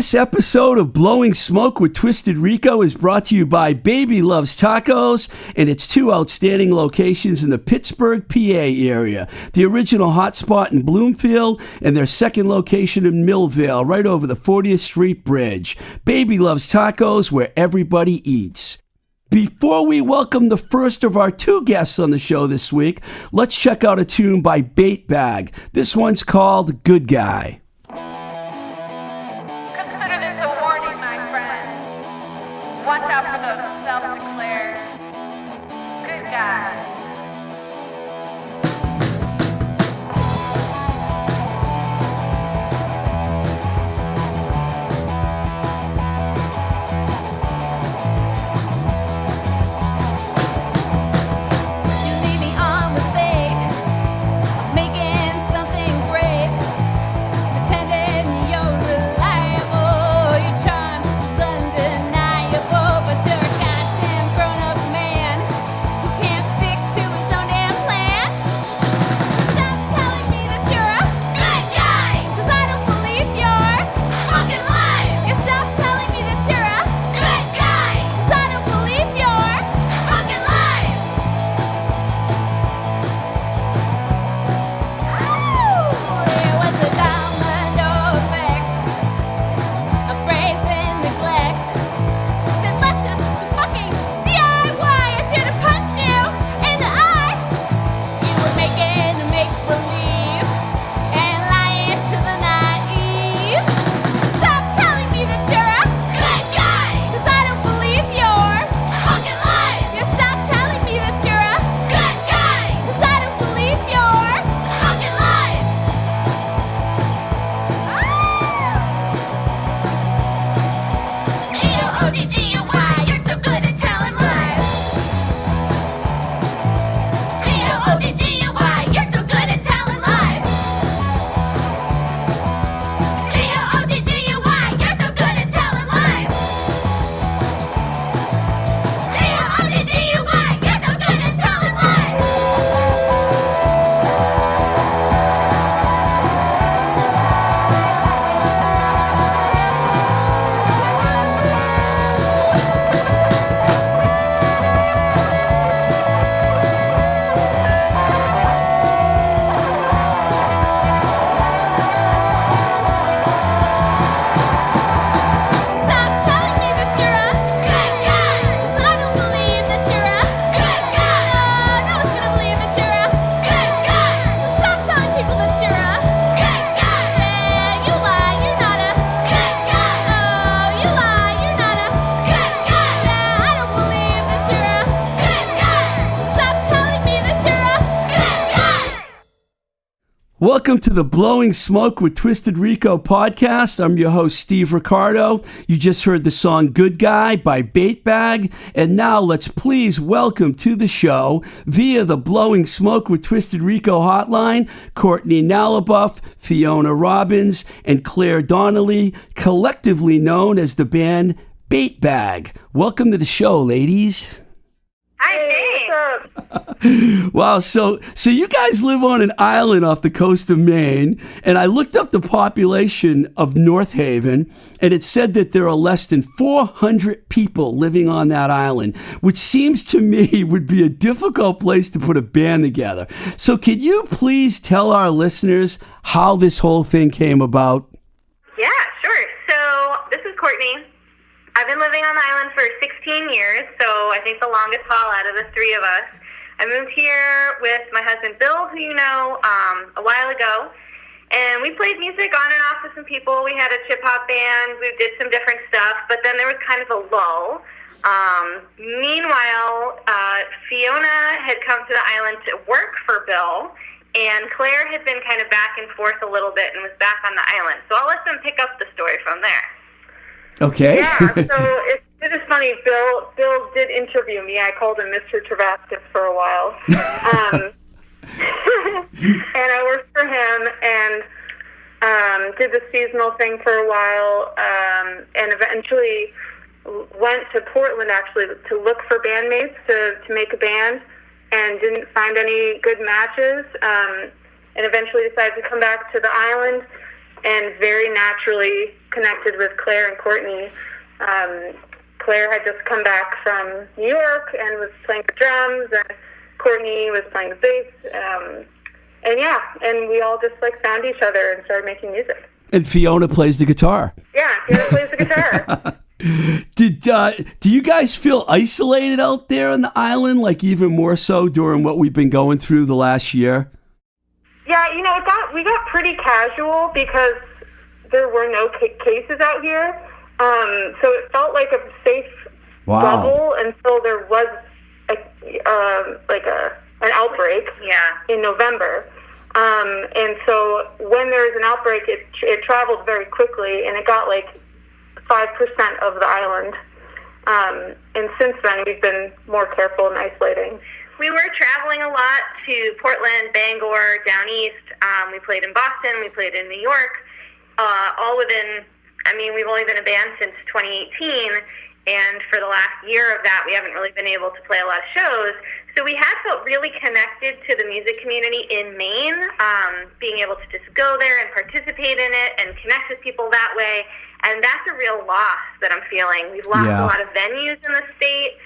This episode of Blowing Smoke with Twisted Rico is brought to you by Baby Loves Tacos and its two outstanding locations in the Pittsburgh, PA area. The original hotspot in Bloomfield and their second location in Millvale, right over the 40th Street Bridge. Baby Loves Tacos, where everybody eats. Before we welcome the first of our two guests on the show this week, let's check out a tune by Bait Bag. This one's called Good Guy. Consider this a warning, my friends. Watch out for those self-declared good guys. Welcome to the Blowing Smoke with Twisted Rico podcast. I'm your host, Steve Ricardo. You just heard the song Good Guy by Bait Bag. And now let's please welcome to the show, via the Blowing Smoke with Twisted Rico hotline, Courtney Nalabuff, Fiona Robbins, and Claire Donnelly, collectively known as the band Bait Bag. Welcome to the show, ladies. Hi, thanks. Wow, so you guys live on an island off the coast of Maine, and I looked up the population of North Haven, and it said that there are less than 400 people living on that island, which seems to me would be a difficult place to put a band together. So can you please tell our listeners how this whole thing came about? Yeah, sure. So this is Courtney. I've been living on the island for 16 years, so I think the longest haul out of the three of us. I moved here with my husband Bill, who you know, a while ago, and we played music on and off with some people. We had a chip-hop band, we did some different stuff, but then there was kind of a lull. Meanwhile, Fiona had come to the island to work for Bill, and Claire had been kind of back and forth a little bit and was back on the island. So I'll let them pick up the story from there. Okay. Yeah, so it is funny. Bill did interview me. I called him Mr. Travascus for a while. And I worked for him and did the seasonal thing for a while, and eventually went to Portland, actually, to look for bandmates to make a band, and didn't find any good matches, and eventually decided to come back to the island and very naturally connected with Claire and Courtney. Claire had just come back from New York and was playing the drums, and Courtney was playing the bass. And we all just like found each other and started making music. And Fiona plays the guitar. Yeah, Fiona plays the guitar. Do you guys feel isolated out there on the island, like even more so during what we've been going through the last year? Yeah, we got pretty casual because there were no cases out here. So it felt like a safe bubble until there was an outbreak in November. And so when there was an outbreak, it traveled very quickly, and it got like 5% of the island. And since then, we've been more careful and isolating. We were traveling a lot to Portland, Bangor, down east. We played in Boston. We played in New York. All within, we've only been a band since 2018. And for the last year of that, we haven't really been able to play a lot of shows. So we have felt really connected to the music community in Maine, being able to just go there and participate in it and connect with people that way. And that's a real loss that I'm feeling. We've lost a lot of venues in the state,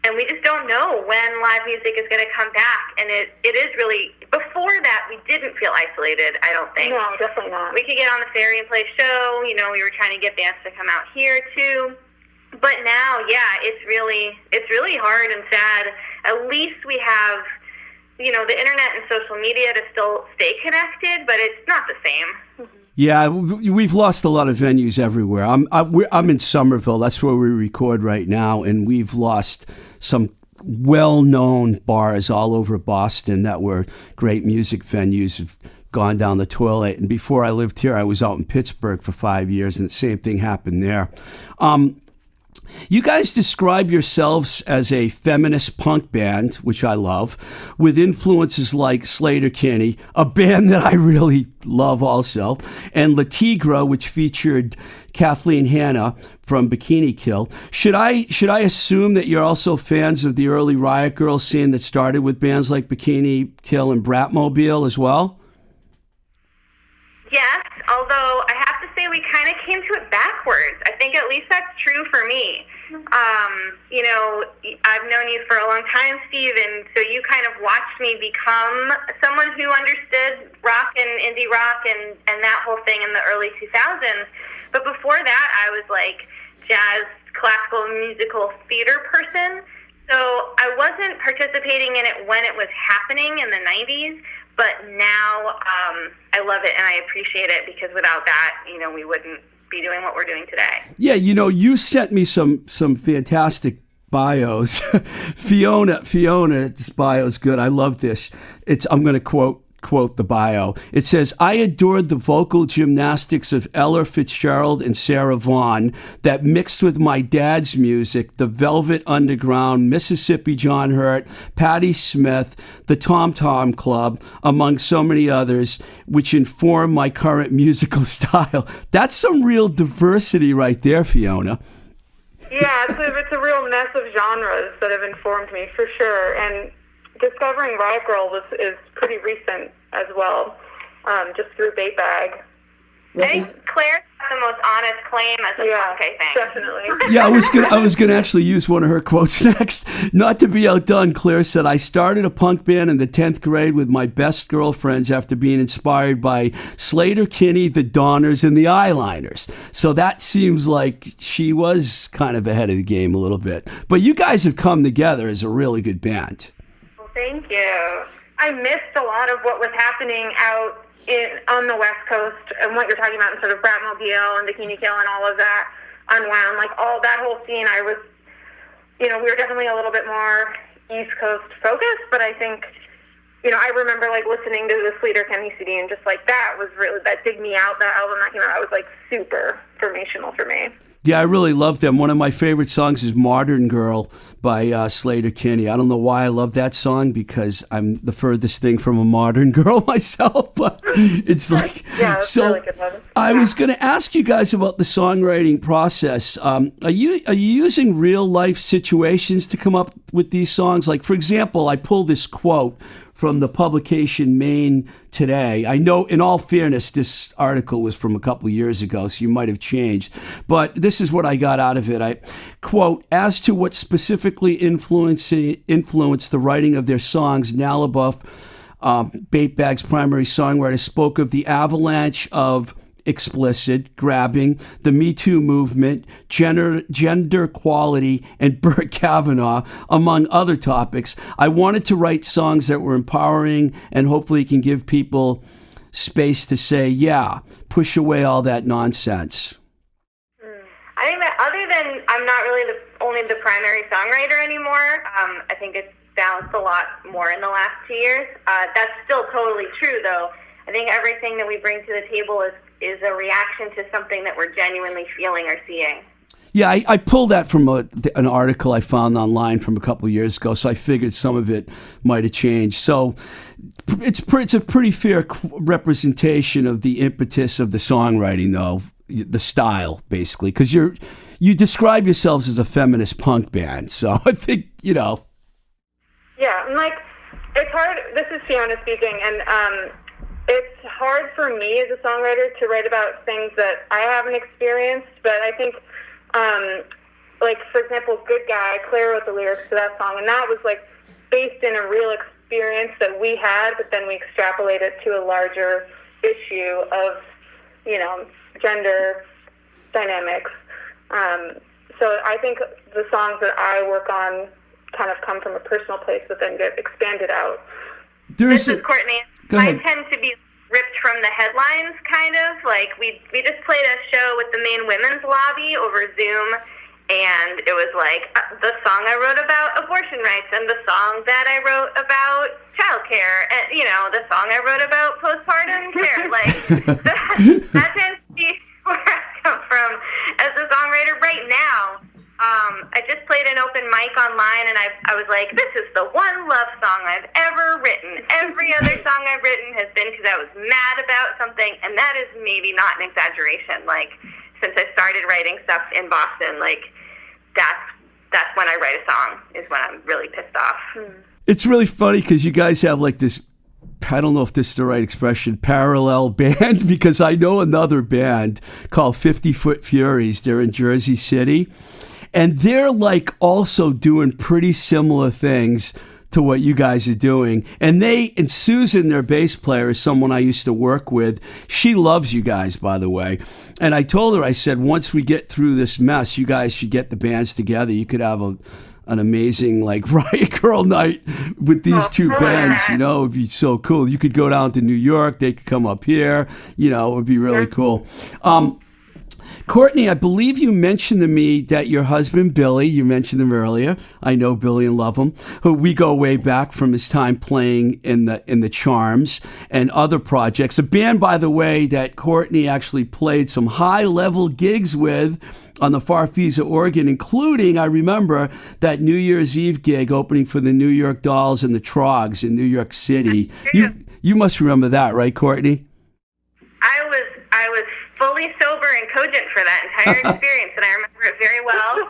and we just don't know when live music is going to come back. And it is really, before that, we didn't feel isolated, I don't think. No, definitely not. We could get on the ferry and play a show. We were trying to get bands to come out here, too. But now, it's really hard and sad. At least we have, the internet and social media to still stay connected, but it's not the same. Yeah, we've lost a lot of venues everywhere. I'm in Somerville. That's where we record right now, and we've lost some well-known bars all over Boston that were great music venues. Have gone down the toilet. And before I lived here, I was out in Pittsburgh for 5 years, and the same thing happened there. You guys describe yourselves as a feminist punk band, which I love, with influences like Sleater-Kinney, a band that I really love also, and La Tigra, which featured Kathleen Hanna from Bikini Kill. Should I assume that you're also fans of the early Riot Grrrl scene that started with bands like Bikini Kill and Bratmobile as well? Yes, although I have to say we kind of came to it backwards. I think at least that's true for me. I've known you for a long time, Steve, and so you kind of watched me become someone who understood rock and indie rock and that whole thing in the early 2000s. But before that, I was like jazz, classical, musical theater person. So I wasn't participating in it when it was happening in the 90s. But now I love it and I appreciate it because without that, we wouldn't be doing what we're doing today. Yeah, you sent me some fantastic bios. Fiona's bio is good. I love this. I'm going to quote the bio. It says, "I adored the vocal gymnastics of Ella Fitzgerald and Sarah Vaughan that mixed with my dad's music, the Velvet Underground, Mississippi John Hurt, Patti Smith, the Tom Tom Club, among so many others, which inform my current musical style." That's some real diversity right there, Fiona. Yeah, it's a real mess of genres that have informed me for sure. And discovering Riot Grrrl is pretty recent as well, just through Bait Bag. I think Claire's got the most honest claim as a punk, I think. Definitely. Yeah, I was gonna actually use one of her quotes next. Not to be outdone, Claire said, "I started a punk band in the 10th grade with my best girlfriends after being inspired by Sleater-Kinney, the Donners, and the Eyeliners." So that seems like she was kind of ahead of the game a little bit. But you guys have come together as a really good band. Thank you. I missed a lot of what was happening out on the West Coast and what you're talking about in sort of Bratmobile and Bikini Kill and all of that Unwound, like all that whole scene. I was, we were definitely a little bit more East Coast focused, but I think, I remember like listening to the Sleater-Kinney CD and just like that was really, that Dig Me Out, that album that came out, that was like super formational for me. Yeah, I really love them. One of my favorite songs is Modern Girl by Sleater-Kinney. I don't know why I love that song because I'm the furthest thing from a modern girl myself, but it's like... Yeah, that's so really good one. I was going to ask you guys about the songwriting process. Are you using real life situations to come up with these songs? Like, for example, I pull this quote from the publication Maine today. I know, in all fairness, this article was from a couple years ago, so you might have changed. But this is what I got out of it. I quote, as to what specifically influenced the writing of their songs, Nalabuff, Bait Bag's primary songwriter, spoke of the avalanche of explicit grabbing, the Me Too movement, gender equality, and Burt Kavanaugh, among other topics. I wanted to write songs that were empowering and hopefully can give people space to say, yeah, push away all that nonsense. I think that other than I'm not really only the primary songwriter anymore, I think it's balanced a lot more in the last 2 years. That's still totally true, though. I think everything that we bring to the table is a reaction to something that we're genuinely feeling or seeing. Yeah, I pulled that from an article I found online from a couple of years ago, so I figured some of it might have changed. So it's a pretty fair representation of the impetus of the songwriting, though, the style, basically, because you describe yourselves as a feminist punk band, so I think, Yeah, and it's hard. This is Fiona speaking, and it's hard for me as a songwriter to write about things that I haven't experienced, but I think, for example, Good Guy, Claire wrote the lyrics to that song, and that was, based in a real experience that we had, but then we extrapolated to a larger issue of, gender dynamics. So I think the songs that I work on kind of come from a personal place, but then get expanded out. This is Courtney. I tend to be ripped from the headlines, kind of. We just played a show with the Maine Women's Lobby over Zoom, and it was the song I wrote about abortion rights, and the song that I wrote about childcare, and the song I wrote about postpartum care. That tends to be where I come from as a songwriter right now. I just played an open mic online, and I was like, this is the one love song I've ever written. Every other song I've written has been because I was mad about something, and that is maybe not an exaggeration. Since I started writing stuff in Boston, that's when I write a song, is when I'm really pissed off. It's really funny because you guys have this, I don't know if this is the right expression, parallel band, because I know another band called 50 Foot Furies. They're in Jersey City. And they're also doing pretty similar things to what you guys are doing. And Susan, their bass player, is someone I used to work with. She loves you guys, by the way. And I told her, I said, once we get through this mess, you guys should get the bands together. You could have an amazing Riot Grrrl night with these two bands. It would be so cool. You could go down to New York. They could come up here. It would be really cool. Courtney, I believe you mentioned to me that your husband, Billy, you mentioned him earlier. I know Billy and love him, who we go way back from his time playing in the Charms and other projects. A band, by the way, that Courtney actually played some high-level gigs with on the Farfisa organ, including, I remember, that New Year's Eve gig opening for the New York Dolls and the Trogs in New York City. You must remember that, right, Courtney? I was fully sober and cogent for that entire experience, and I remember it very well.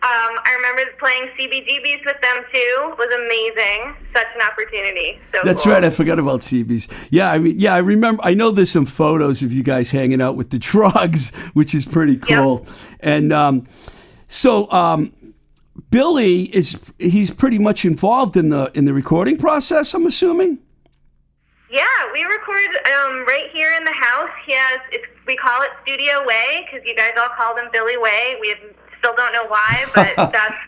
I remember playing CBGBs with them too. It was amazing. Such an opportunity. That's cool. Right. I forgot about CBs. Yeah, I remember. I know there's some photos of you guys hanging out with the Trogs, which is pretty cool. Yep. And Billy he's pretty much involved in the recording process, I'm assuming. Yeah, we record right here in the house. We call it Studio Way because you guys all call him Billy Way. We still don't know why, but that's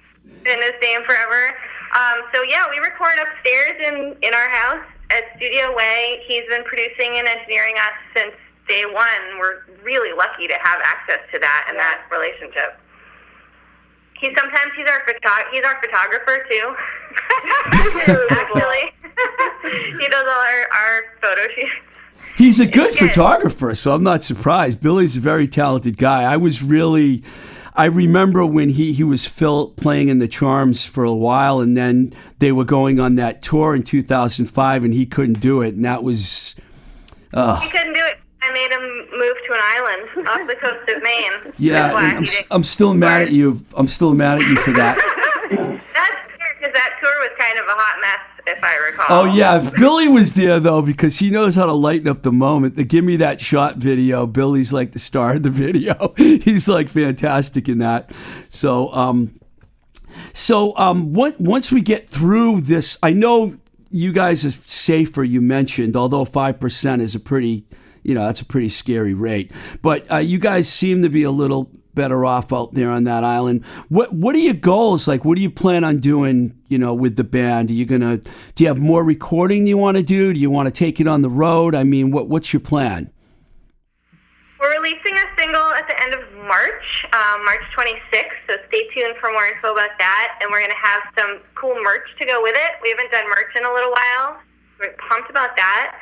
been his name forever. We record upstairs in our house at Studio Way. He's been producing and engineering us since day one. We're really lucky to have access to that and that relationship. He's our photographer too. Actually, he does all our photo shoots. He's a good photographer, so I'm not surprised. Billy's a very talented guy. I remember when he was playing in the Charms for a while, and then they were going on that tour in 2005, and he couldn't do it, and that was... He couldn't do it. I made him move to an island off the coast of Maine. Yeah, I'm still mad at you. I'm still mad at you for that. That's fair, because that tour was kind of a hot mess, if I recall. Oh, yeah. Billy was there, though, because he knows how to lighten up the moment. The Give Me That Shot video, Billy's like the star of the video. He's like fantastic in that. So, once we get through this, I know you guys are safer, you mentioned, although 5% is a pretty, that's a pretty scary rate. But you guys seem to be a little better off out there on that island. What are your goals? Like, what do you plan on doing, with the band? Do you have more recording you want to do? Do you want to take it on the road? I mean, what's your plan? We're releasing a single at the end of March, March 26th, so stay tuned for more info about that, and we're going to have some cool merch to go with it. We haven't done merch in a little while. We're pumped about that.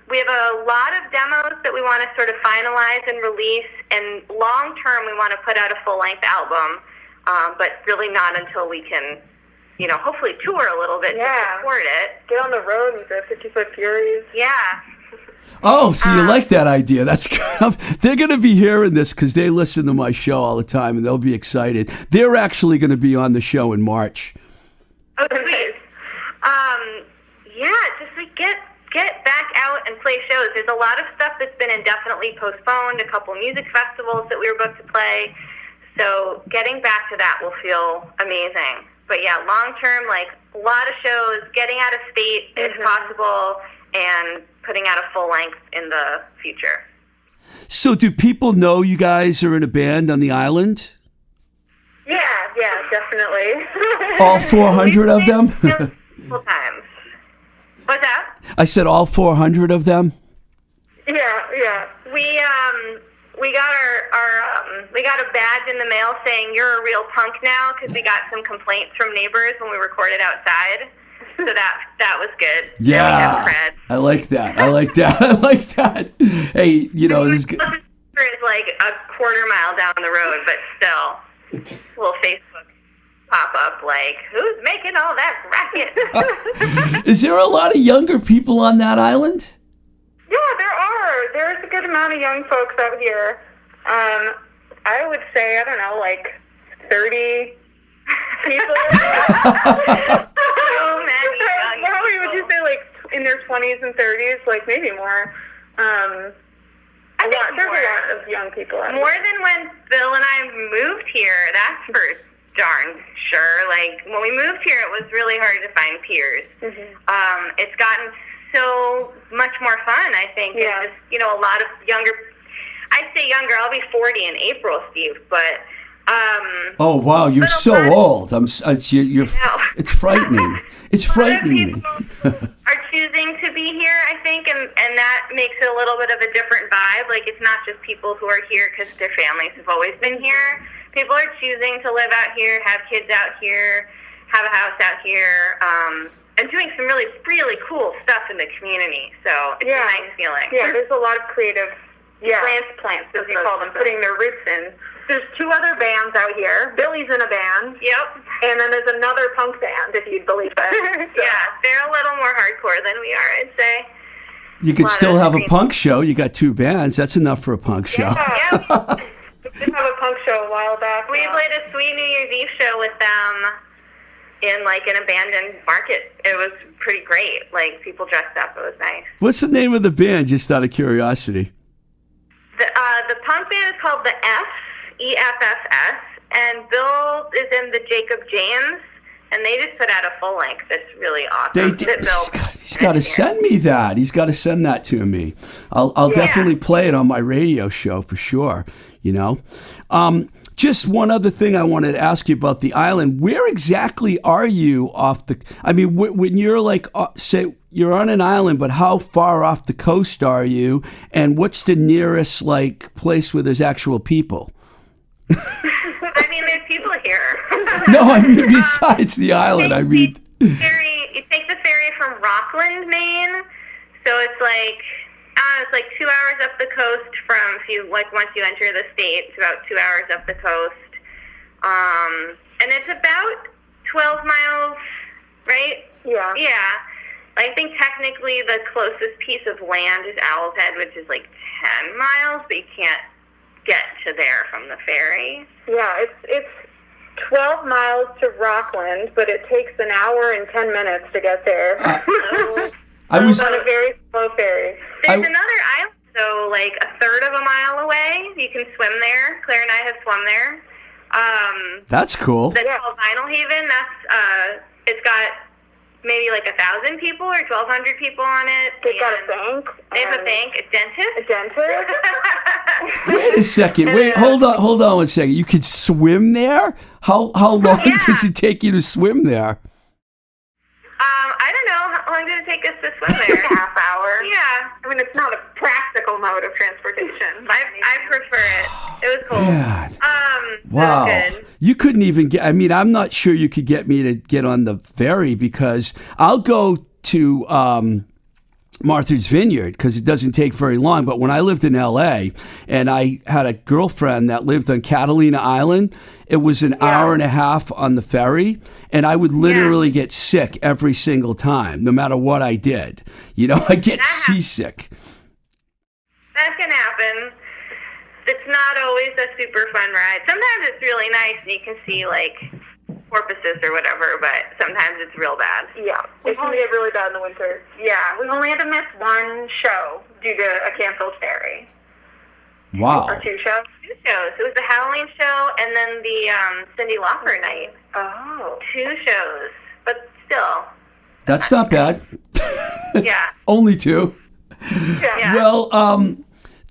We have a lot of demos that we want to sort of finalize and release, and long term we want to put out a full-length album, but really not until we can, hopefully tour a little bit to support it. Get on the road with the 50-Foot Furies. Yeah. Oh, so you like that idea. That's good. They're going to be hearing this because they listen to my show all the time, and they'll be excited. They're actually going to be on the show in March. Oh, sweet. Just like get back out and play shows. There's a lot of stuff that's been indefinitely postponed, a couple music festivals that we were booked to play. So getting back to that will feel amazing. But yeah, long term, like a lot of shows, getting out of state if possible, and putting out a full length in the future. So do people know you guys are in a band on the island? Yeah, definitely. All 400 of them? Multiple times. What's that? I said all 400 of them? Yeah. We got we got a badge in the mail saying you're a real punk now, because we got some complaints from neighbors when we recorded outside. So that was good. Yeah, I like that. I like that. Hey, this is like a quarter mile down the road, but still, little Facebook pop up like, who's making all that racket? Is there a lot of younger people on that island? Yeah, there are. There's a good amount of young folks out here. I would say, I don't know, like 30 people. So many young How many would people. you say, like in their 20s and 30s? Like maybe more. I think There's more. a lot of young people out More here. than when Bill and I moved here, that's for darn sure. Like, when we moved here, it was really hard to find peers. It's gotten so much more fun, I think. Yeah. It's just, a lot of younger, I say younger, I'll be 40 in April, Steve, but... oh, wow, you're so old. You're No. It's frightening. It's frightening me. People are choosing to be here, I think, and that makes it a little bit of a different vibe. Like, it's not just people who are here because their families have always been here. People are choosing to live out here, have kids out here, have a house out here, and doing some really, really cool stuff in the community. So it's a nice feeling. Yeah, there's a lot of creative transplants, as you call them, putting their roots in. There's 2 other bands out here. Billy's in a band. Yep. And then there's another punk band, if you'd believe it. So. Yeah, they're a little more hardcore than we are, I'd say. You could still have a punk show. You got 2 bands. That's enough for a punk show. Yeah, we did have a punk show a while back. we played a sweet New Year's Eve show with them in, like, an abandoned market. It was pretty great. Like, people dressed up. It was nice. What's the name of the band, just out of curiosity? The punk band is called the EFFS, and Bill is in the Jacob James, and they just put out a full length that's really awesome. He's got to send me that. He's got to send that to me. I'll definitely play it on my radio show for sure. Just one other thing I wanted to ask you about the island. Where exactly are you off the? I mean, when you're like, say you're on an island, but how far off the coast are you? And what's the nearest like place where there's actual people? I mean, there's people here. No, I mean besides the island. I mean, you take the ferry from Rockland, Maine. So it's like 2 hours up the coast from once you enter the state. It's about 2 hours up the coast, and it's about 12 miles, right? Yeah. Yeah. I think technically the closest piece of land is Owl's Head, which is like 10 miles, but you can't get to there from the ferry. Yeah, it's 12 miles to Rockland, but it takes an hour and 10 minutes to get there. I was on a very slow ferry. There's another island, though, like a third of a mile away. You can swim there. Claire and I have swum there. That's cool. That's called Vinyl Haven. That's it's got maybe like 1,000 people or 1,200 people on it. They've got a bank. They have a bank, a dentist. A dentist. Wait a second. Wait, hold on 1 second. You could swim there? How long does it take you to swim there? I don't know. How long did it take us to swim there? Half hour. Yeah. I mean, it's not a practical mode of transportation. I prefer it. It was cool. God. Wow. Wow. You couldn't even get, I mean, I'm not sure you could get me to get on the ferry because I'll go to Martha's Vineyard because it doesn't take very long. But when I lived in L.A. and I had a girlfriend that lived on Catalina Island, it was an hour and a half on the ferry. And I would literally get sick every single time, no matter what I did. You know, I get seasick. That can happen. It's not always a super fun ride. Sometimes it's really nice and you can see, like, porpoises or whatever, but sometimes it's real bad. Yeah, it can get really bad in the winter. Yeah, we've only had to miss one show due to a canceled ferry. Wow. Or 2 shows? 2 shows. It was the Halloween show and then the Cyndi Lauper night. Oh. 2 shows, but still. That's not bad. Yeah. Only 2. Yeah. Well,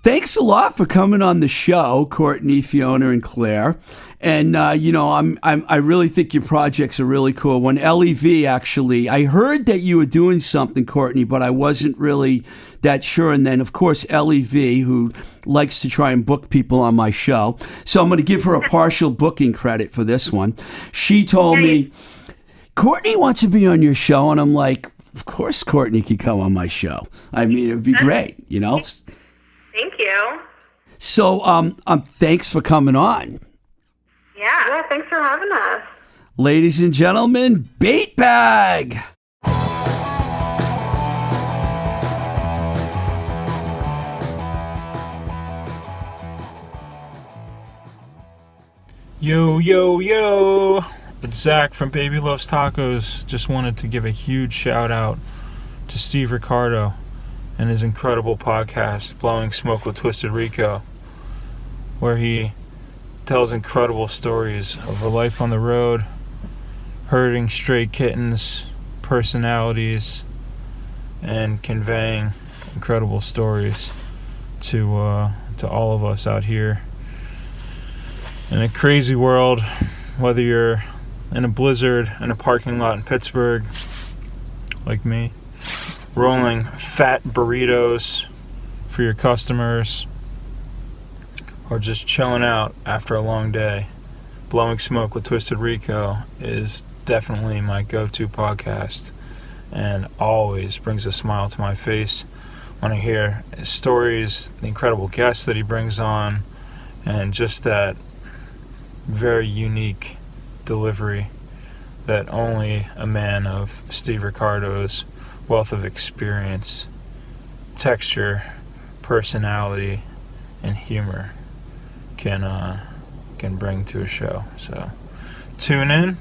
thanks a lot for coming on the show, Courtney, Fiona, and Claire. And you know, I really think your projects are really cool. When LEV actually, I heard that you were doing something, Courtney, but I wasn't really that sure. And then, of course, LEV, who likes to try and book people on my show, so I'm going to give her a partial booking credit for this one. She told me, Courtney wants to be on your show, and I'm like, of course, Courtney can come on my show. I mean, it'd be great, you know. Thank you. So, thanks for coming on. Yeah. Thanks for having us. Ladies and gentlemen, Bait Bag. Yo, yo, yo. It's Zach from Baby Loves Tacos. Just wanted to give a huge shout out to Steve Ricardo and his incredible podcast, Blowing Smoke with Twisted Rico, where he tells incredible stories of a life on the road, herding stray kittens, personalities, and conveying incredible stories to all of us out here in a crazy world, whether you're in a blizzard in a parking lot in Pittsburgh, like me, rolling fat burritos for your customers, or just chilling out after a long day. Blowing Smoke with Twisted Rico is definitely my go-to podcast and always brings a smile to my face when I hear his stories, the incredible guests that he brings on, and just that very unique delivery that only a man of Steve Ricardo's wealth of experience, texture, personality, and humor can bring to a show. So tune in,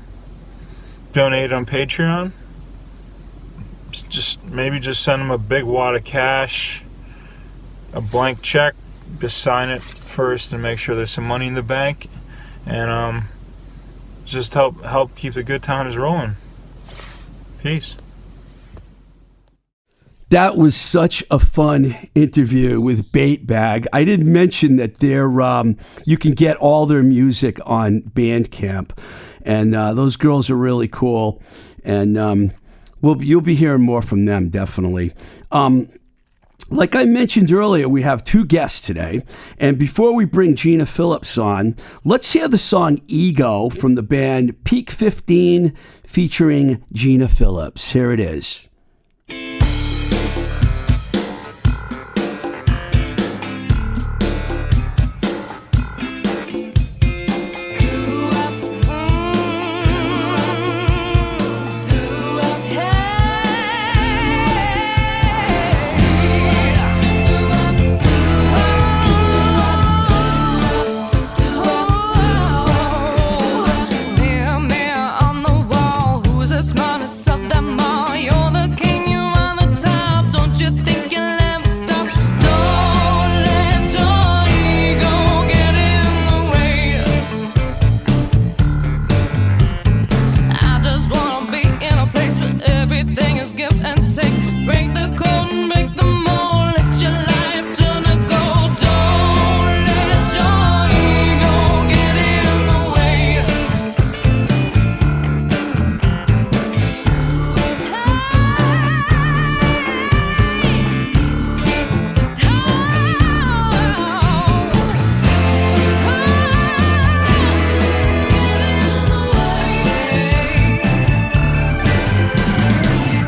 donate on Patreon, just send them a big wad of cash, a blank check, just sign it first and make sure there's some money in the bank, and just help keep the good times rolling. Peace. That was such a fun interview with Bait Bag. I didn't mention that you can get all their music on Bandcamp, and those girls are really cool. And you'll be hearing more from them, definitely. Like I mentioned earlier, we have 2 guests today. And before we bring Gina Phillips on, let's hear the song Ego from the band Peak 15 featuring Gina Phillips. Here it is. the smartest of them all. You're the king, you're on the top. Don't you think you'll ever stop? Don't let your ego get in the way. I just wanna be in a place where everything is give and take. Break the code and break the mold. Let your life turn to gold. Don't let your ego get in the way.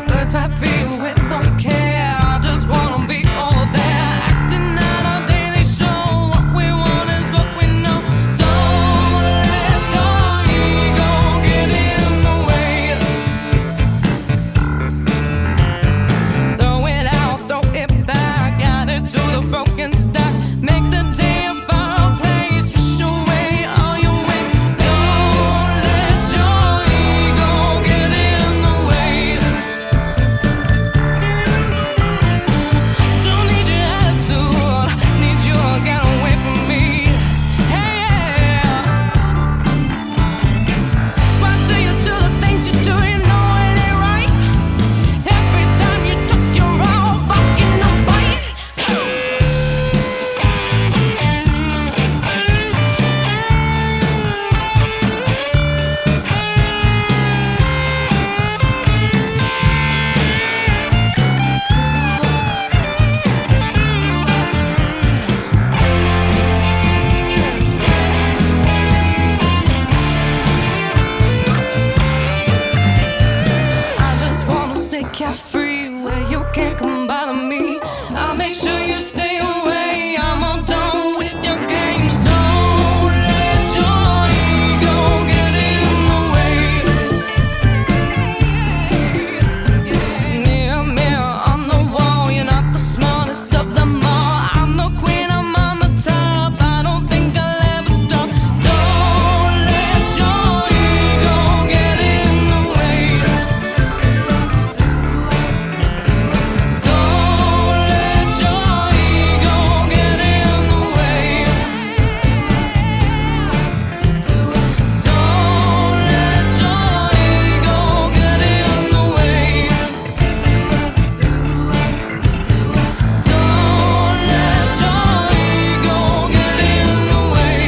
Birds I feel with don't care. I just wanna be all there. Acting out our daily show. What we want is what we know. Don't let your ego get in the way. Throw it out, throw it back. Add it to the broken stack. Make the day a far place. Wish away all your waste. Don't let your ego get in the way. Don't need your attitude, need you to get away from me. Hey, yeah. Why do you do the things you do? You know it ain't right. Every time you talk, you're all barking a bite. I just wanna stay carefree where you can't come bother me. I'll make sure you stay away. I'm all done with your games. Don't let your ego get in the way. Near mirror on the wall, you're not the smartest of them all. I'm the queen, I'm on the top. I don't think I'll ever stop. Don't let your ego get in the way. Don't let your ego get in the way. Don't let your ego get in the way.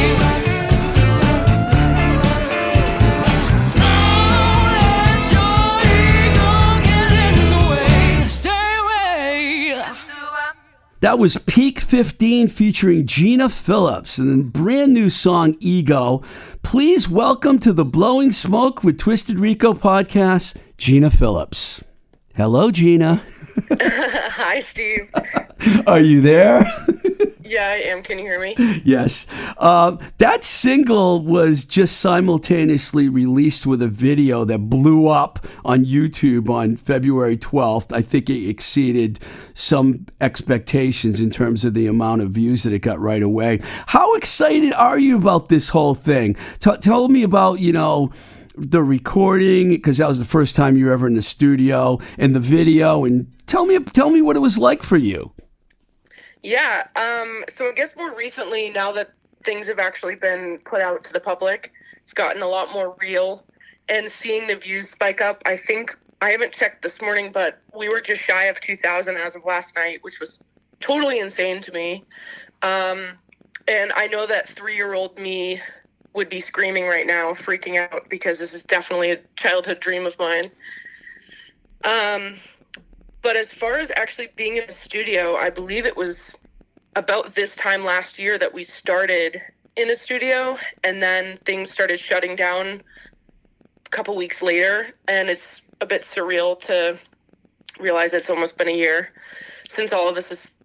Don't let your ego get in the way. Stay away. That was Peak 15 featuring Gina Phillips and the brand new song Ego. Please welcome to the Blowing Smoke with Twisted Rico podcast, Gina Phillips. Hello, Gina. Hi, Steve. Are you there? Yeah, I am. Can you hear me? Yes. That single was just simultaneously released with a video that blew up on YouTube on February 12th. I think it exceeded some expectations in terms of the amount of views that it got right away. How excited are you about this whole thing? Tell me about, the recording, because that was the first time you were ever in the studio, and the video, and tell me what it was like for you. Yeah. So I guess more recently, now that things have actually been put out to the public, it's gotten a lot more real, and seeing the views spike up. I think, I haven't checked this morning, but we were just shy of 2,000 as of last night, which was totally insane to me. And I know that 3-year-old me would be screaming right now, freaking out, because this is definitely a childhood dream of mine. But as far as actually being in the studio, I believe it was about this time last year that we started in a studio, and then things started shutting down a couple weeks later, and it's a bit surreal to realize it's almost been a year since all of this has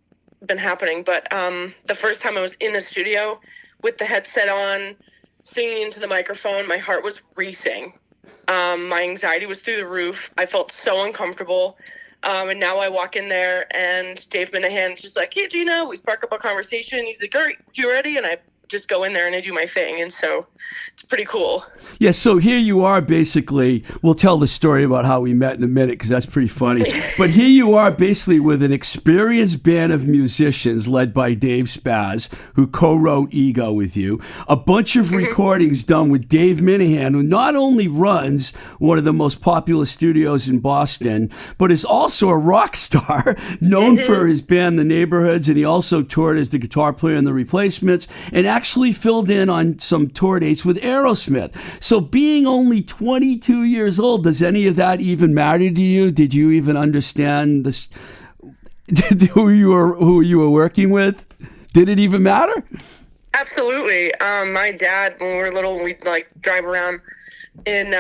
been happening. But the first time I was in the studio with the headset on, singing into the microphone, my heart was racing. My anxiety was through the roof. I felt so uncomfortable. And now I walk in there, and Dave Minahan's just like, "Hey, Gina," we spark up a conversation. He's like, "All right, you ready?" And I just go in there and I do my thing. And so it's pretty cool. Yeah, so here you are basically, we'll tell the story about how we met in a minute because that's pretty funny. But here you are basically with an experienced band of musicians led by Dave Spaz, who co-wrote Ego with you. A bunch of recordings done with Dave Minahan, who not only runs one of the most popular studios in Boston, but is also a rock star, known for his band The Neighborhoods, and he also toured as the guitar player in The Replacements, and actually filled in on some tour dates with Aerosmith. So being only 22 years old, does any of that even matter to you? Did you even understand this, who you were working with? Did it even matter? Absolutely. My dad, when we were little, we'd like drive around in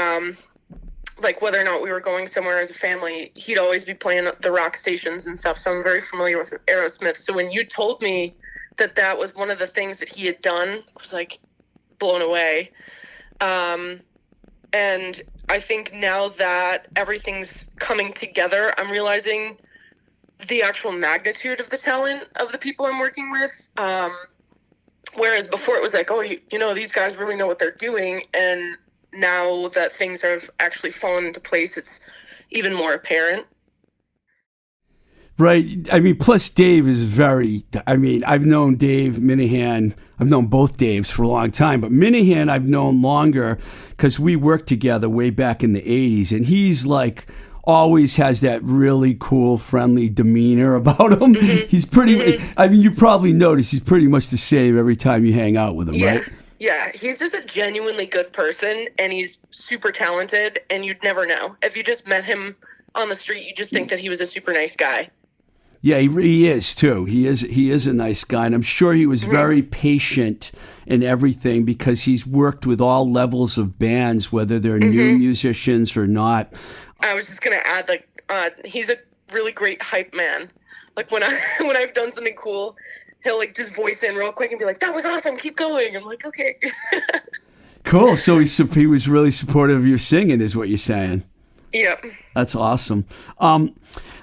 like whether or not we were going somewhere as a family, he'd always be playing the rock stations and stuff. So I'm very familiar with Aerosmith. So when you told me that that was one of the things that he had done, I was like blown away. And I think now that everything's coming together, I'm realizing the actual magnitude of the talent of the people I'm working with. Whereas before it was like, oh, you know, these guys really know what they're doing. And now that things have actually fallen into place, it's even more apparent. Right. I mean, plus Dave is I've known Dave Minahan. I've known both Daves for a long time, but Minahan I've known longer because we worked together way back in the 80s. And he's like, always has that really cool, friendly demeanor about him. He's pretty, I mean, you probably notice he's pretty much the same every time you hang out with him, right? Yeah, he's just a genuinely good person, and he's super talented, and you'd never know. If you just met him on the street, you just think that he was a super nice guy. Yeah, he is too. He is a nice guy, and I'm sure he was very patient in everything because he's worked with all levels of bands, whether they're new musicians or not. I was just gonna add, like, he's a really great hype man. Like when I've done something cool, he'll like just voice in real quick and be like, "That was awesome, keep going." I'm like, okay. Cool. So he was really supportive of your singing, is what you're saying. Yep. That's awesome.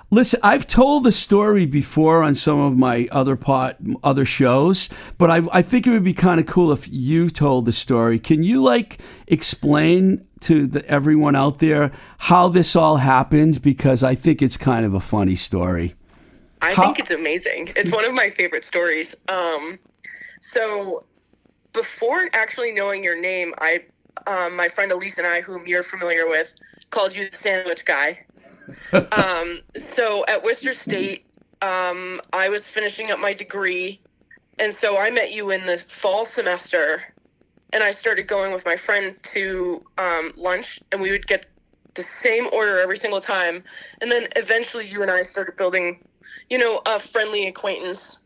Listen, I've told the story before on some of my other shows, but I think it would be kind of cool if you told the story. Can you like explain to everyone out there how this all happened? Because I think it's kind of a funny story. I think it's amazing. It's one of my favorite stories. So before actually knowing your name, my friend Elise and I, whom you're familiar with, called you the sandwich guy. So at Worcester State, I was finishing up my degree, and so I met you in the fall semester, and I started going with my friend to lunch, and we would get the same order every single time, and then eventually you and I started building, you know, a friendly acquaintance,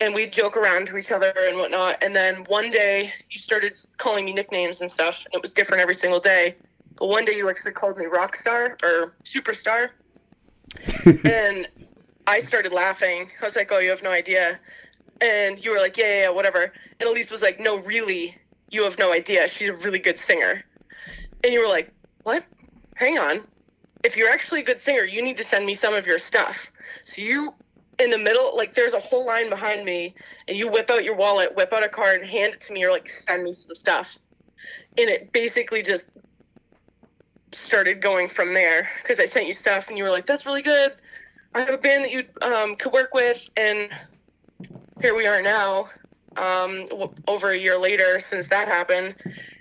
and we'd joke around to each other and whatnot, and then one day you started calling me nicknames and stuff, and it was different every single day. But one day you actually called me Rockstar or Superstar. And I started laughing. I was like, oh, you have no idea. And you were like, yeah, whatever. And Elise was like, no, really, you have no idea. She's a really good singer. And you were like, what? Hang on. If you're actually a good singer, you need to send me some of your stuff. So you, in the middle, like there's a whole line behind me, and you whip out your wallet, whip out a card, and hand it to me. You're like, send me some stuff. And it basically just started going from there because I sent you stuff and you were like, that's really good. I have a band that you could work with, and here we are now, over a year later since that happened.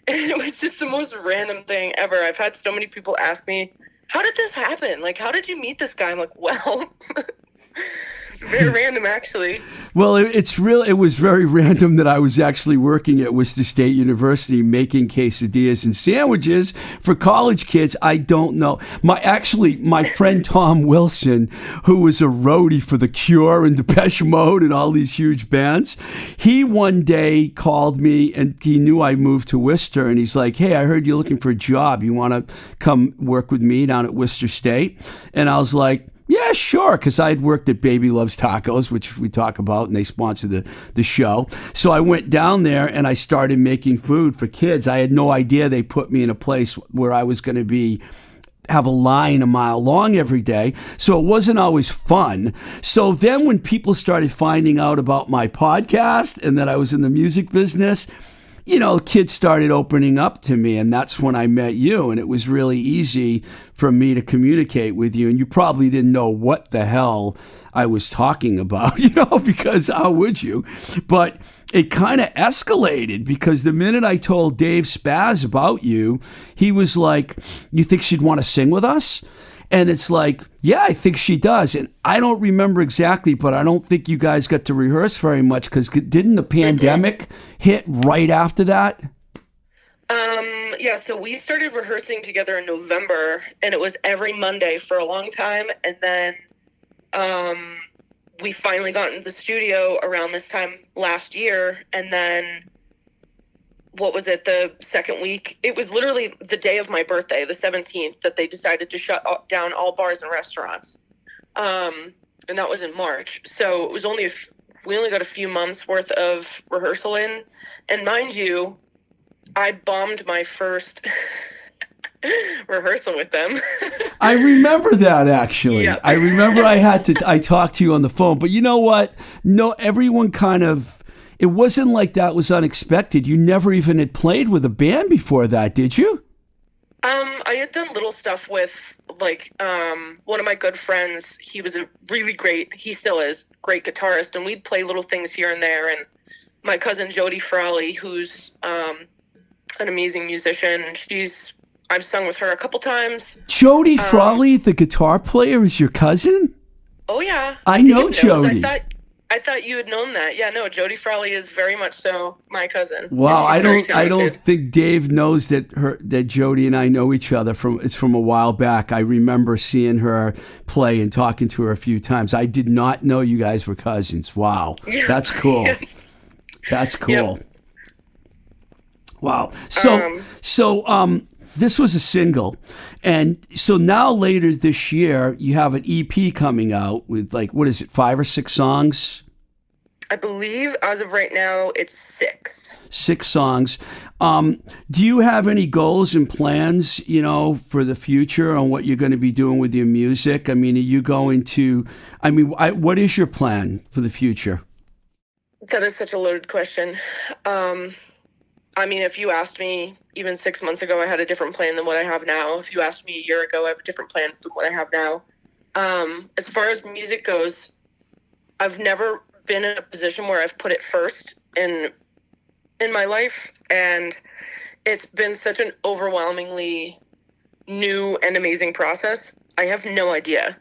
And it was just the most random thing ever. I've had so many people ask me, how did this happen? Like, how did you meet this guy? I'm like, well, very random, actually. Well, it was very random that I was actually working at Worcester State University making quesadillas and sandwiches for college kids. I don't know. My friend Tom Wilson, who was a roadie for The Cure and Depeche Mode and all these huge bands, he one day called me and he knew I moved to Worcester, and he's like, hey, I heard you're looking for a job. You want to come work with me down at Worcester State? And I was like, yeah, sure, because I had worked at Baby Loves Tacos, which we talk about, and they sponsor the show. So I went down there and I started making food for kids. I had no idea they put me in a place where I was going to be have a line a mile long every day. So it wasn't always fun. So then when people started finding out about my podcast and that I was in the music business, kids started opening up to me, and that's when I met you, and it was really easy for me to communicate with you, and you probably didn't know what the hell I was talking about, because how would you? But it kind of escalated, because the minute I told Dave Spaz about you, he was like, "You think she'd want to sing with us?" And it's like, yeah, I think she does. And I don't remember exactly, but I don't think you guys got to rehearse very much, because didn't the pandemic hit right after that? Yeah, so we started rehearsing together in November, and it was every Monday for a long time. And then we finally got into the studio around this time last year. And then, what was it, the second week? It was literally the day of my birthday, the 17th, that they decided to shut down all bars and restaurants. And that was in March. So it was we only got a few months worth of rehearsal in. And mind you, I bombed my first rehearsal with them. I remember that, actually. Yeah. I remember I talked to you on the phone, but you know what? No, everyone it wasn't like that was unexpected. You never even had played with a band before that, did you? I had done little stuff with, one of my good friends. He was he still is, great guitarist, and we'd play little things here and there. And my cousin Jody Frawley, who's an amazing musician, I've sung with her a couple times. Jody Frawley, the guitar player, is your cousin? Oh, yeah. I know Jody. I thought you had known that. Yeah, no, Jody Frawley is very much so my cousin. Wow, I don't think Dave knows that Jody and I know each other it's from a while back. I remember seeing her play and talking to her a few times. I did not know you guys were cousins. Wow. That's cool. That's cool. Yep. Wow. So this was a single, and so now later this year you have an EP coming out with, what is it, 5 or 6 songs? I believe as of right now it's 6. 6 songs. Do you have any goals and plans, for the future on what you're going to be doing with your music? I mean, are you going to? What is your plan for the future? That is such a loaded question. If you asked me even 6 months ago, I had a different plan than what I have now. If you asked me a year ago, I have a different plan than what I have now. As far as music goes, I've never been in a position where I've put it first in my life, and it's been such an overwhelmingly new and amazing process. I have no idea.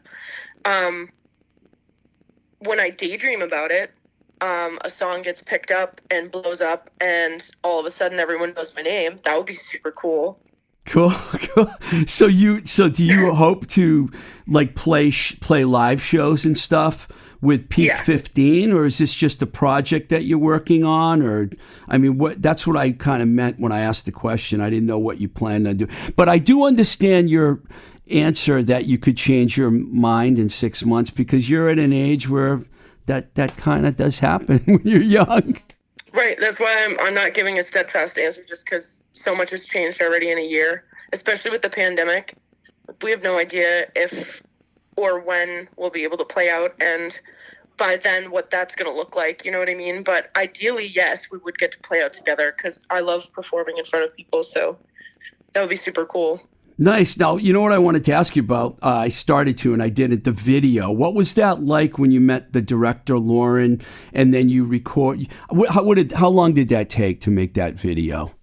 When I daydream about it, a song gets picked up and blows up, and all of a sudden everyone knows my name. That would be super cool. Cool. So do you hope to play live shows and stuff with Peak 15, or is this just a project that you're working on? Or that's what I kind of meant when I asked the question. I didn't know what you planned on doing, but I do understand your answer that you could change your mind in 6 months, because you're at an age where that kind of does happen when you're young. Right. That's why I'm not giving a steadfast answer, just because so much has changed already in a year, especially with the pandemic. We have no idea if or when we'll be able to play out, and by then what that's going to look like. You know what I mean? But ideally, yes, we would get to play out together, because I love performing in front of people. So that would be super cool. Nice. Now, you know what I wanted to ask you about? I started to, and I didn't, the video. What was that like when you met the director, Lauren, and then you record? How long did that take to make that video?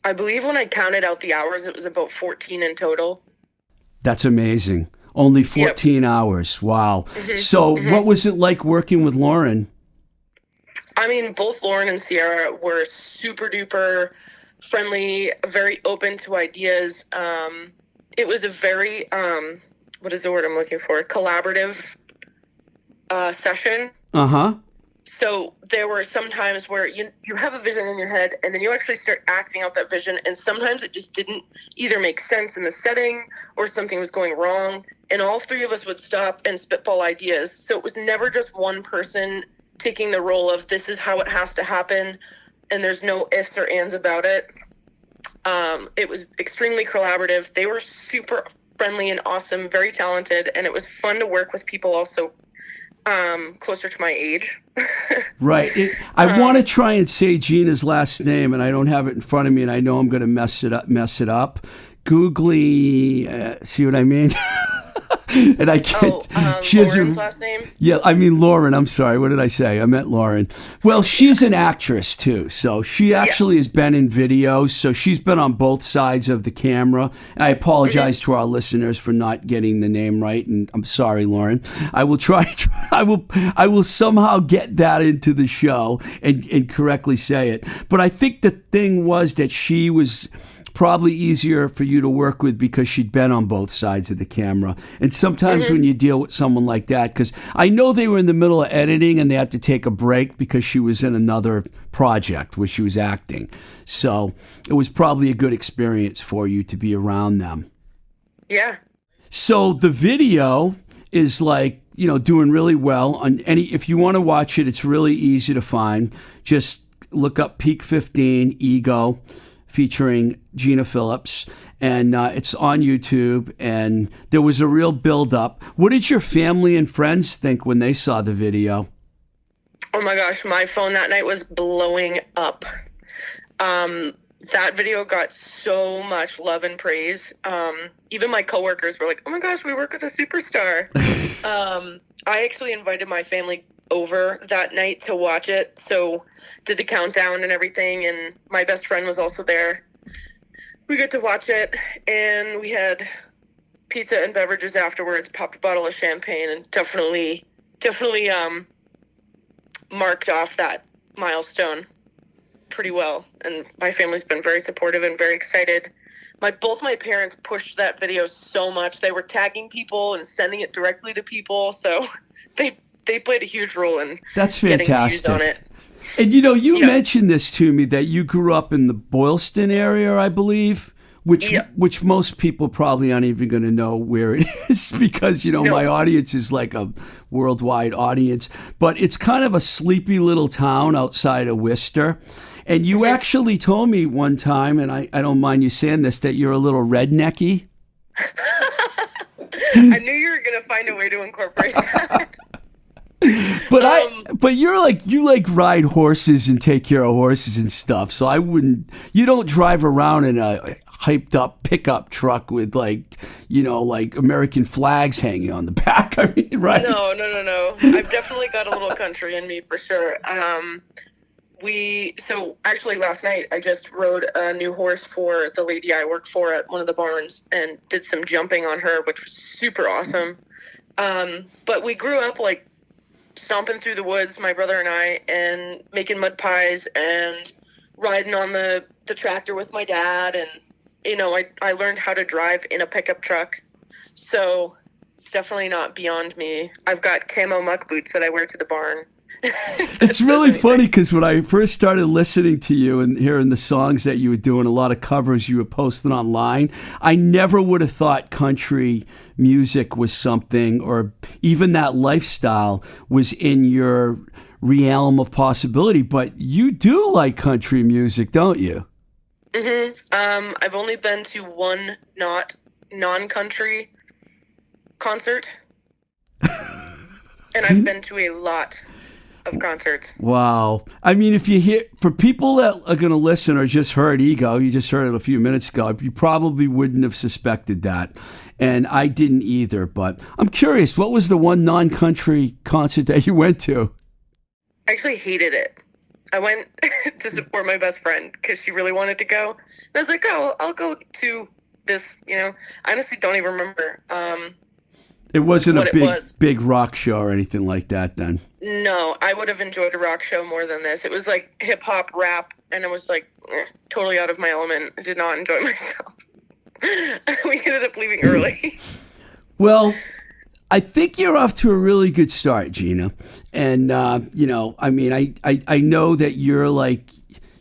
I believe when I counted out the hours, it was about 14 in total. That's amazing. Only 14 hours. Wow. Mm-hmm. So what was it like working with Lauren? Both Lauren and Sierra were super duper friendly, very open to ideas. It was a very, what is the word I'm looking for? Collaborative session. Uh-huh. So there were some times where you have a vision in your head, and then you actually start acting out that vision, and sometimes it just didn't either make sense in the setting or something was going wrong, and all 3 of us would stop and spitball ideas. So it was never just one person taking the role of this is how it has to happen, and there's no ifs or ands about it. It was extremely collaborative. They were super friendly and awesome, very talented, and it was fun to work with people also closer to my age. Right. I want to try and say Gina's last name, and I don't have it in front of me, and I know I'm going to mess it up. Googly, see what I mean? And I can't. She has Lauren's last name? Yeah, I mean Lauren. I'm sorry. What did I say? I meant Lauren. Well, she's an actress too, so she actually has been in videos. So she's been on both sides of the camera. And I apologize to our listeners for not getting the name right, and I'm sorry, Lauren. I will try. I will somehow get that into the show and correctly say it. But I think the thing was that she was probably easier for you to work with because she'd been on both sides of the camera. And sometimes when you deal with someone like that, because I know they were in the middle of editing and they had to take a break because she was in another project where she was acting. So it was probably a good experience for you to be around them. Yeah. So the video is like, doing really well on if you want to watch it, it's really easy to find. Just look up Peak 15 Ego featuring Gina Phillips, and it's on YouTube, and there was a real build-up. What did your family and friends think when they saw the video? Oh my gosh, my phone that night was blowing up. That video got so much love and praise. Even my coworkers were like, oh my gosh, we work with a superstar. I actually invited my family over that night to watch it, so did the countdown and everything, and my best friend was also there. We got to watch it, and we had pizza and beverages afterwards, popped a bottle of champagne, and definitely marked off that milestone pretty well. And my family's been very supportive and very excited. Both my parents pushed that video so much. They were tagging people and sending it directly to people, so they played a huge role in That's getting fantastic. views on it. And you mentioned this to me, that you grew up in the Boylston area, I believe, which most people probably aren't even going to know where it is because, my audience is like a worldwide audience. But it's kind of a sleepy little town outside of Worcester. And you actually told me one time, and I don't mind you saying this, that you're a little rednecky. I knew you were going to find a way to incorporate that. But you ride horses and take care of horses and stuff. So you don't drive around in a hyped up pickup truck with like American flags hanging on the back. I mean, right? No. I've definitely got a little country in me for sure. So actually last night I just rode a new horse for the lady I work for at one of the barns and did some jumping on her, which was super awesome. But we grew up like stomping through the woods, my brother and I, and making mud pies and riding on the tractor with my dad. And, I learned how to drive in a pickup truck. So it's definitely not beyond me. I've got camo muck boots that I wear to the barn. It's really funny because when I first started listening to you and hearing the songs that you were doing, a lot of covers you were posting online, I never would have thought country music was something, or even that lifestyle was in your realm of possibility. But you do like country music, don't you? Mm-hmm. I've only been to one non-country concert, and I've been to a lot of concerts. Wow. I mean, if you hear, for people that are going to listen or just heard Ego, you just heard it a few minutes ago, you probably wouldn't have suspected that. And I didn't either. But I'm curious, what was the one non-country concert that you went to? I actually hated it. I went to support my best friend because she really wanted to go. And I was like, oh, I'll go to this, I honestly don't even remember. It wasn't a big rock show or anything like that then? No, I would have enjoyed a rock show more than this. It was like hip-hop, rap, and it was like totally out of my element. I did not enjoy myself. We ended up leaving early. Well, I think you're off to a really good start, Gina. And, I mean, I know that you're like,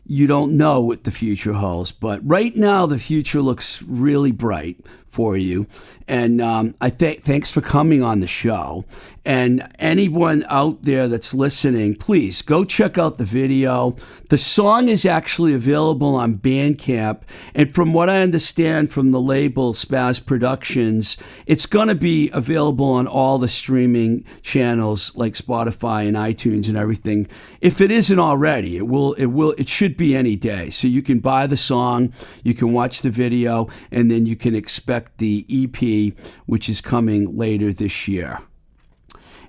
you don't know what the future holds, but right now the future looks really bright for you. And thanks for coming on the show. And anyone out there that's listening, please go check out the video. The song is actually available on Bandcamp. And from what I understand from the label Spaz Productions, it's going to be available on all the streaming channels like Spotify and iTunes and everything. If it isn't already, it should be any day. So you can buy the song, you can watch the video, and then you can expect the EP, which is coming later this year.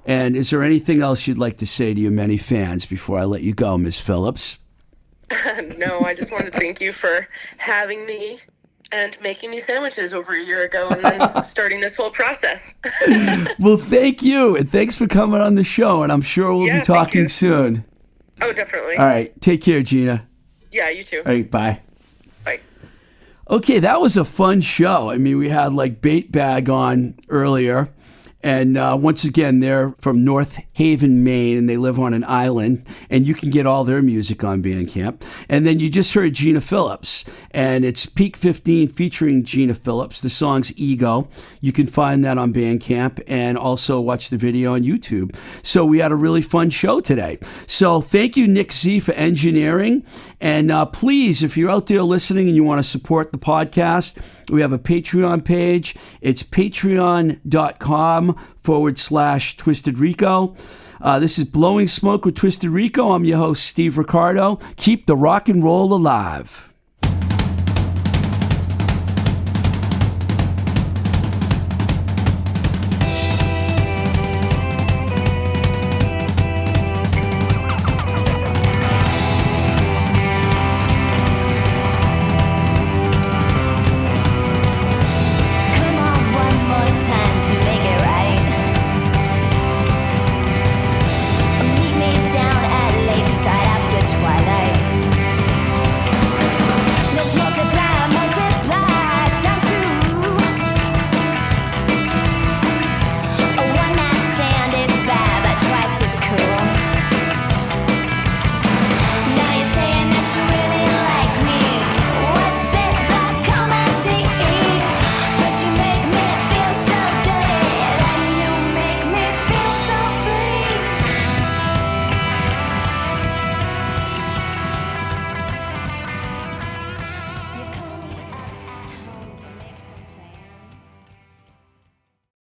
And is there anything else you'd like to say to your many fans before I let you go, Ms. Phillips? No, I just wanted to thank you for having me and making me sandwiches over a year ago and then starting this whole process. Well, thank you. And thanks for coming on the show. And I'm sure we'll be talking soon. Oh, definitely. All right. Take care, Gina. Yeah, you too. All right. Bye. Bye. Okay, that was a fun show. I mean, we had like Bait Bag on earlier. And once again, they're from North Haven, Maine, and they live on an island. And you can get all their music on Bandcamp. And then you just heard Gina Phillips. And it's Peak 15 featuring Gina Phillips. The song's Ego. You can find that on Bandcamp and also watch the video on YouTube. So we had a really fun show today. So thank you, Nick Z, for engineering. And please, if you're out there listening and you want to support the podcast, we have a Patreon page. It's patreon.com/Twisted Rico. This is Blowing Smoke with Twisted Rico. I'm your host, Steve Ricardo. Keep the rock and roll alive.